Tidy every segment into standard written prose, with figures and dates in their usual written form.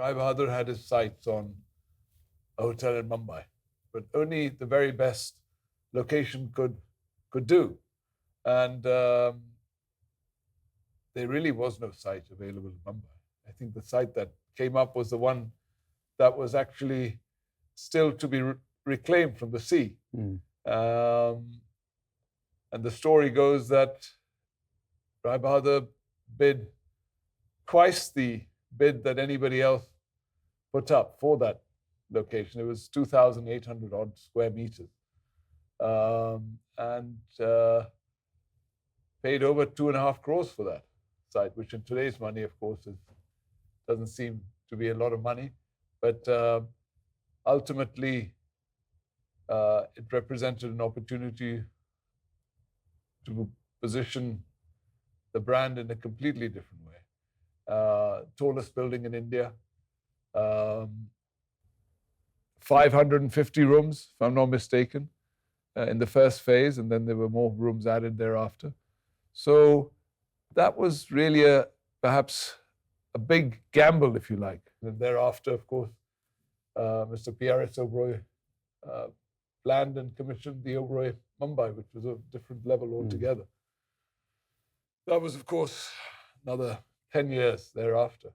Rai Bahadur had his sights on a hotel in Mumbai, but only the very best location could do. And there really was no site available in Mumbai. I think the site that came up was the one that was actually still to be reclaimed from the sea. And the story goes that Rai Bahadur bid twice the bid that anybody else put up for that location. It was 2,800 odd square meters. And paid over 2.5 crores for that site, which in today's money, of course, doesn't seem to be a lot of money. But ultimately, it represented an opportunity to position the brand in a completely different way. Tallest building in India, 550 rooms, if I'm not mistaken, in the first phase, and then there were more rooms added thereafter. So that was really perhaps a big gamble, if you like. And thereafter, of course, Mr. P.R.S. Oberoi planned and commissioned the Oberoi Mumbai, which was a different level altogether. That was, of course, another 10 years thereafter.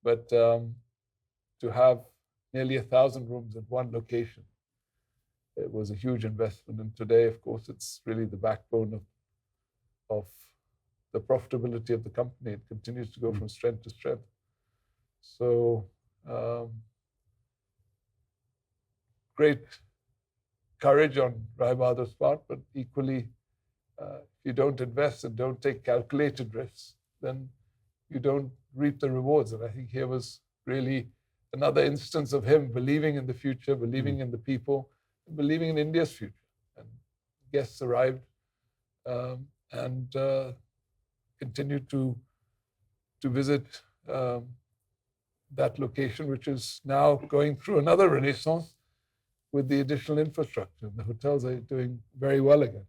But to have nearly 1,000 rooms at one location, it was a huge investment. And today, of course, it's really the backbone of the profitability of the company. It continues to go from strength to strength. So great courage on Rai Bahadur's part, but equally, if you don't invest and don't take calculated risks, then you don't reap the rewards. And I think here was really another instance of him believing in the future, believing in the people, and believing in India's future. And guests arrived and continued to visit that location, which is now going through another renaissance with the additional infrastructure. The hotels are doing very well again.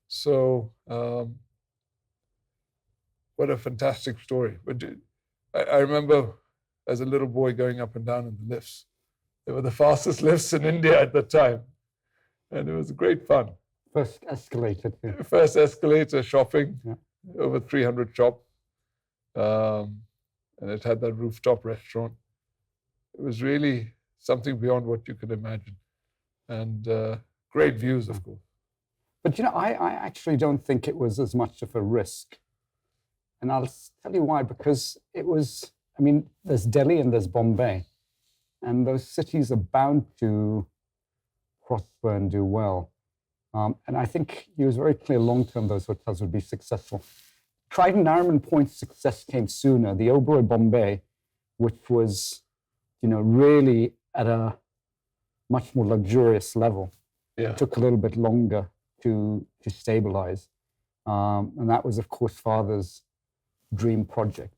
So what a fantastic story. I remember as a little boy going up and down in the lifts. They were the fastest lifts in India at the time. And it was great fun. First escalator. Too. First escalator, shopping, over 300 shops. And it had that rooftop restaurant. It was really something beyond what you could imagine. And great views, of course. But, I actually don't think it was as much of a risk. And I'll tell you why, because it was, there's Delhi and there's Bombay. And those cities are bound to prosper and do well. And I think he was very clear long-term those hotels would be successful. Trident Nariman Point's success came sooner. The Oberoi Bombay, which was, really at a much more luxurious level, took a little bit longer to stabilize. And that was, of course, Father's dream project.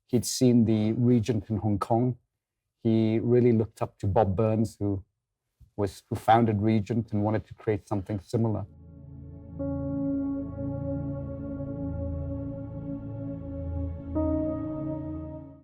He'd seen the Regent in Hong Kong. He really looked up to Bob Burns, who founded Regent and wanted to create something similar.